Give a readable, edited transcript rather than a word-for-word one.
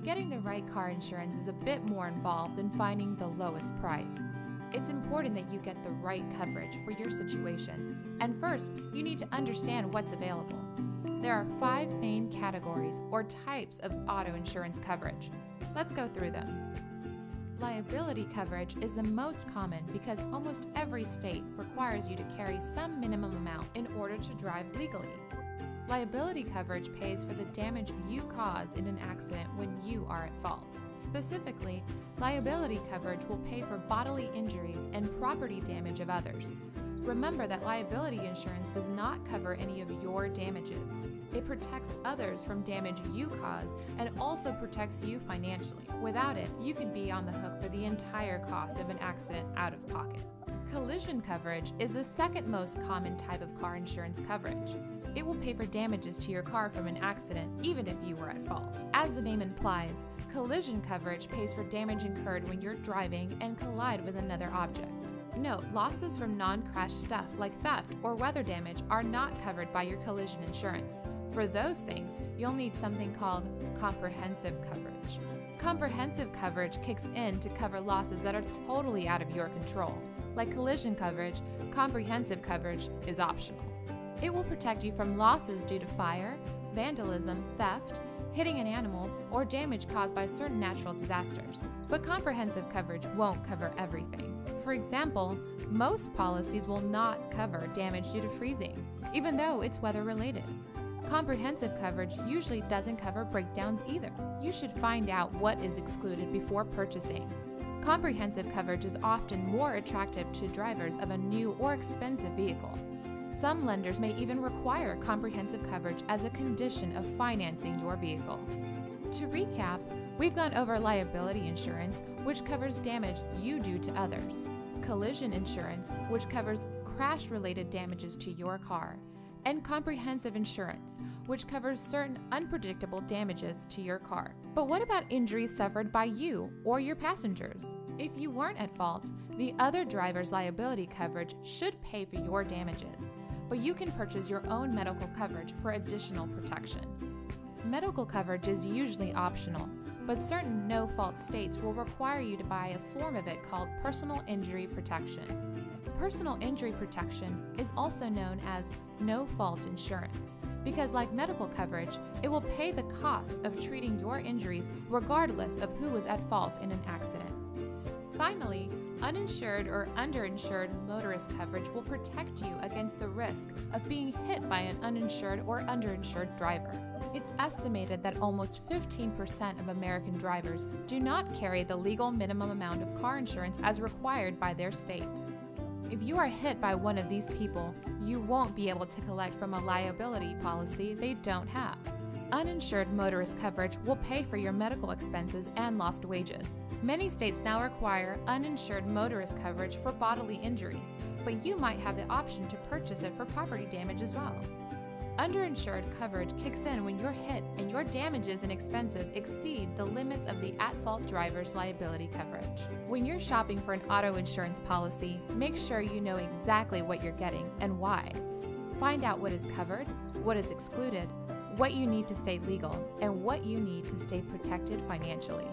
Getting the right car insurance is a bit more involved than finding the lowest price. It's important that you get the right coverage for your situation, and first, you need to understand what's available. There are 5 main categories or types of auto insurance coverage. Let's go through them. Liability coverage is the most common because almost every state requires you to carry some minimum amount in order to drive legally. Liability coverage pays for the damage you cause in an accident when you are at fault. Specifically, liability coverage will pay for bodily injuries and property damage of others. Remember that liability insurance does not cover any of your damages. It protects others from damage you cause and also protects you financially. Without it, you could be on the hook for the entire cost of an accident out of pocket. Collision coverage is the second most common type of car insurance coverage. It will pay for damages to your car from an accident, even if you were at fault. As the name implies, collision coverage pays for damage incurred when you're driving and collide with another object. Note, losses from non-crash stuff like theft or weather damage are not covered by your collision insurance. For those things, you'll need something called comprehensive coverage. Comprehensive coverage kicks in to cover losses that are totally out of your control. Like collision coverage, comprehensive coverage is optional. It will protect you from losses due to fire, vandalism, theft, hitting an animal, or damage caused by certain natural disasters. But comprehensive coverage won't cover everything. For example, most policies will not cover damage due to freezing, even though it's weather-related. Comprehensive coverage usually doesn't cover breakdowns either. You should find out what is excluded before purchasing. Comprehensive coverage is often more attractive to drivers of a new or expensive vehicle. Some lenders may even require comprehensive coverage as a condition of financing your vehicle. To recap, we've gone over liability insurance, which covers damage you do to others, collision insurance, which covers crash-related damages to your car, and comprehensive insurance, which covers certain unpredictable damages to your car. But what about injuries suffered by you or your passengers? If you weren't at fault, the other driver's liability coverage should pay for your damages, but you can purchase your own medical coverage for additional protection. Medical coverage is usually optional, but certain no-fault states will require you to buy a form of it called personal injury protection. Personal injury protection is also known as no-fault insurance because, like medical coverage, it will pay the costs of treating your injuries regardless of who was at fault in an accident. Finally, uninsured or underinsured motorist coverage will protect you against the risk of being hit by an uninsured or underinsured driver. It's estimated that almost 15% of American drivers do not carry the legal minimum amount of car insurance as required by their state. If you are hit by one of these people, you won't be able to collect from a liability policy they don't have. Uninsured motorist coverage will pay for your medical expenses and lost wages. Many states now require uninsured motorist coverage for bodily injury, but you might have the option to purchase it for property damage as well. Underinsured coverage kicks in when you're hit and your damages and expenses exceed the limits of the at-fault driver's liability coverage. When you're shopping for an auto insurance policy, make sure you know exactly what you're getting and why. Find out what is covered, what is excluded, what you need to stay legal, and what you need to stay protected financially.